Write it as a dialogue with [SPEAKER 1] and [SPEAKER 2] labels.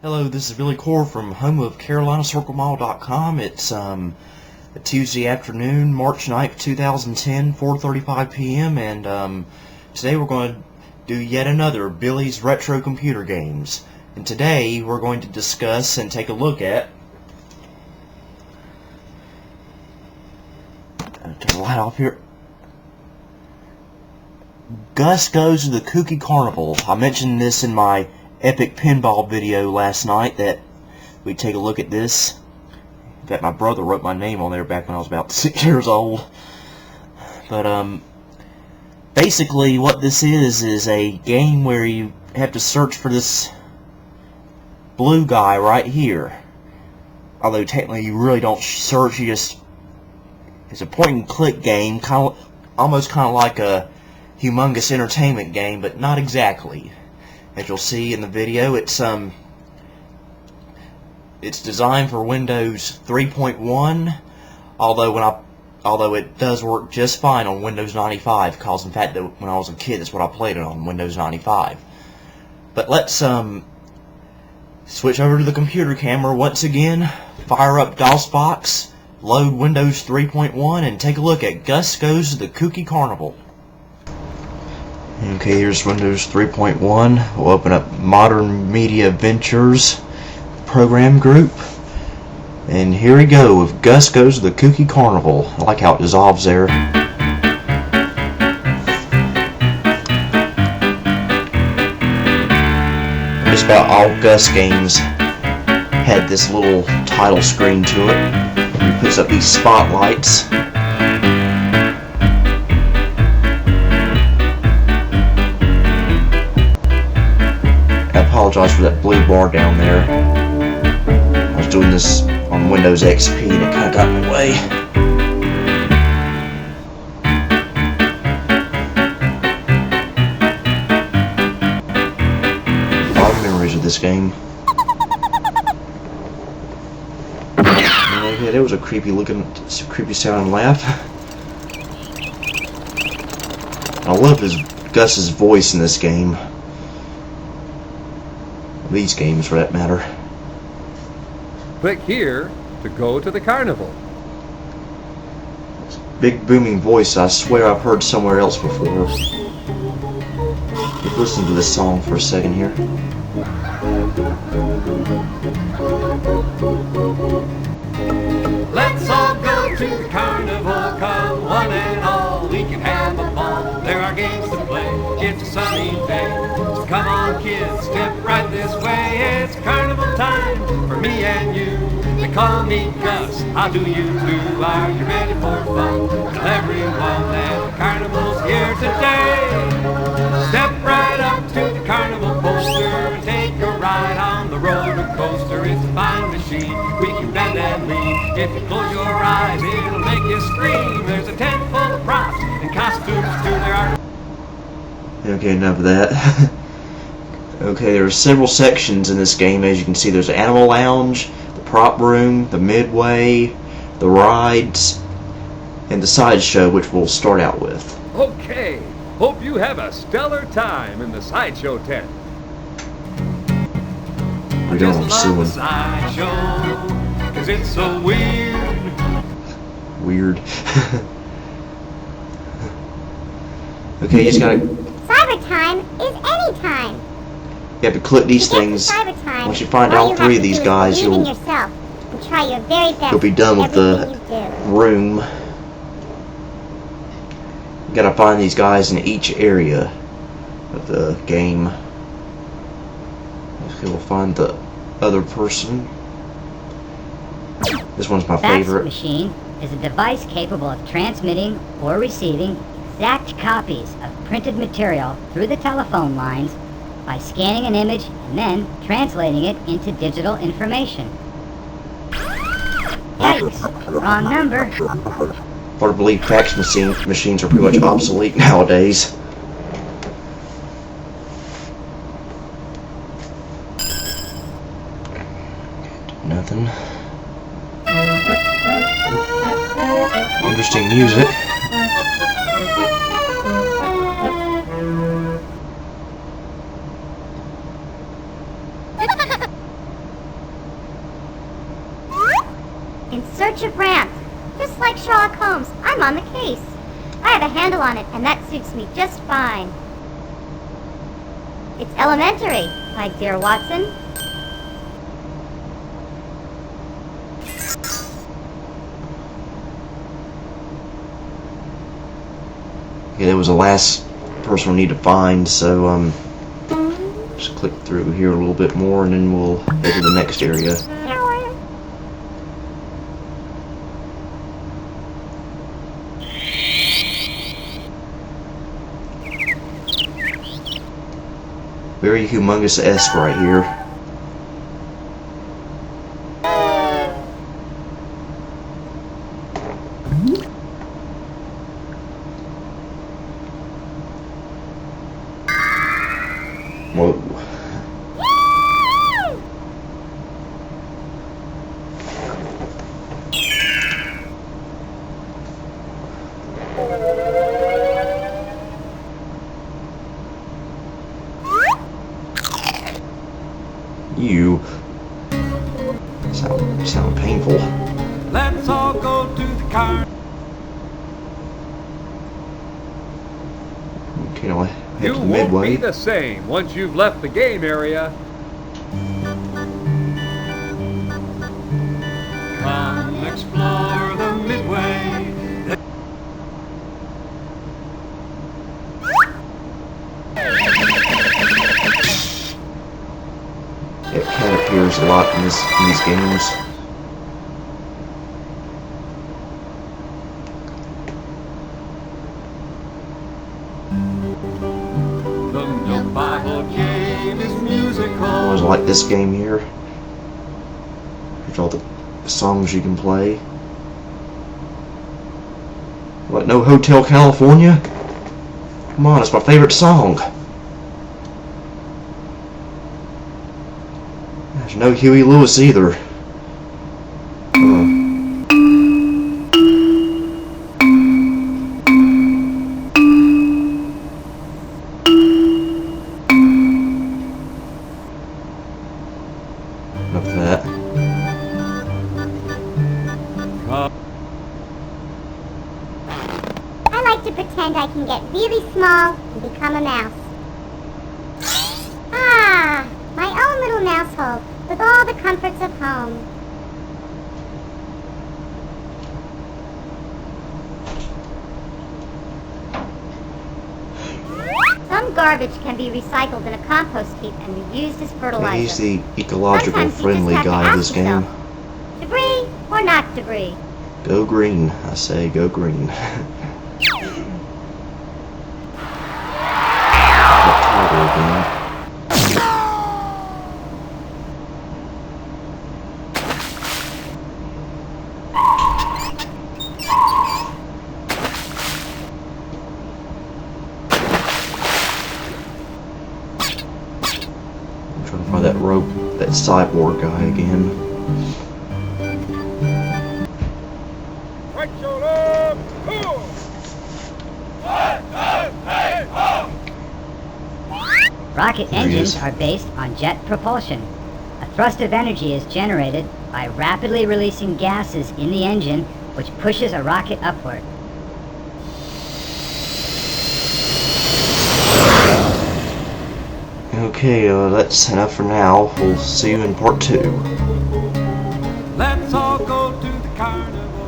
[SPEAKER 1] Hello, this is Billy Core from home of CarolinaCircleMall.com. It's a Tuesday afternoon, March 9th, 2010, 4:35 p.m. and today we're going to do yet another Billy's Retro Computer Games. And today we're going to discuss and take a look at turn the light off here. Gus Goes to the Kooky Carnival. I mentioned this in my epic pinball video last night that we'd take a look at this. In fact, my brother wrote my name on there back when I was about 6 years old. But basically what this is a game where you have to search for this blue guy right here. Although technically you really don't search, you just, it's a point and click game, almost kind of like a humongous entertainment game, but not exactly. As you'll see in the video, it's designed for Windows 3.1, although it does work just fine on Windows 95, because in fact when I was a kid that's what I played it on, Windows 95. But let's switch over to the computer camera once again, fire up DOSBox, load Windows 3.1, and take a look at Gus Goes to the Kooky Carnival. Okay, here's Windows 3.1. We'll open up Modern Media Ventures program group. And here we go with Gus Goes to the Kooky Carnival. I like how it dissolves there. Just about all Gus games had this little title screen to it. He puts up these spotlights. I apologize for that blue bar down there. I was doing this on Windows XP and it kind of got in the way. A lot of memories of this game. Yeah, there was a creepy sounding laugh. I love Gus's voice in this game. These games, for that matter.
[SPEAKER 2] Click here to go to the carnival.
[SPEAKER 1] Big booming voice I swear I've heard somewhere else before. Let's listen to this song for a second here.
[SPEAKER 3] Let's all go to the carnival, come one and all, we can have a ball. There are games to play, it's a sunny day. So come on kids, step right this way. It's carnival time for me and you. They call me Gus, I'll do you too. Are you ready for fun? Tell everyone that the carnival's here today. Step right up to the carnival poster and take a ride on the roller coaster. It's a fine machine, we can bend and lean. If you close your eyes, it'll make you scream. There's a tent full of props and costumes too. There are...
[SPEAKER 1] Okay, enough of that. Okay, there are several sections in this game. As you can see, there's an animal lounge, the prop room, the midway, the rides, and the sideshow, which we'll start out with.
[SPEAKER 2] Okay, hope you have a stellar time in the sideshow tent.
[SPEAKER 1] I don't know,
[SPEAKER 3] love the sideshow, 'cause it's so weird.
[SPEAKER 1] Weird. Okay, you just gotta...
[SPEAKER 4] Cyber time is any time.
[SPEAKER 1] You have to click these things. Once you find all three of these guys, you'll be done with the room. You gotta find these guys in each area of the game. Okay, we'll find the other person. This one's my favorite.
[SPEAKER 5] Fax machine is a device capable of transmitting or receiving exact copies of printed material through the telephone lines by scanning an image and then translating it into digital information. Yikes, wrong number.
[SPEAKER 1] Hard to believe fax machines are pretty much obsolete nowadays. Nothing. Interesting music.
[SPEAKER 4] search of ramps. Just like Sherlock Holmes, I'm on the case. I have a handle on it, and that suits me just fine. It's elementary, my dear Watson.
[SPEAKER 1] Okay, that was the last person we need to find, so just click through here a little bit more and then we'll head to the next area. Very humongous S right here. Whoa. You sound painful.
[SPEAKER 3] Let's all go to the car.
[SPEAKER 1] Okay, now I head
[SPEAKER 2] You
[SPEAKER 1] to
[SPEAKER 2] won't
[SPEAKER 1] Midway.
[SPEAKER 2] be the same once you've left the game area.
[SPEAKER 3] Come explore the Midway.
[SPEAKER 1] It cat appears a lot in these games.
[SPEAKER 3] The Bible game is musical.
[SPEAKER 1] I always like this game here. Here's all the songs you can play. What, no Hotel California? Come on, it's my favorite song. There's no Huey Lewis either. Enough of that.
[SPEAKER 4] I like to pretend I can get really small and become a mouse. Ah, my own little mouse hole with all the comforts of home. Some garbage can be recycled in a compost heap and reused as fertilizer.
[SPEAKER 1] He's the ecological
[SPEAKER 4] Sometimes you
[SPEAKER 1] friendly
[SPEAKER 4] just have to
[SPEAKER 1] guy of
[SPEAKER 4] ask
[SPEAKER 1] this game.
[SPEAKER 4] yourself, debris or not debris?
[SPEAKER 1] Go green, I say, go green. I'm trying to find that rope, that cyborg guy again.
[SPEAKER 2] Right shoulder,
[SPEAKER 5] Rocket
[SPEAKER 1] There he
[SPEAKER 5] engines
[SPEAKER 1] is.
[SPEAKER 5] are based on jet propulsion. A thrust of energy is generated by rapidly releasing gases in the engine, which pushes a rocket upward.
[SPEAKER 1] Okay, that's enough for now. We'll see you in part 2.
[SPEAKER 3] Let's all go to the carnival.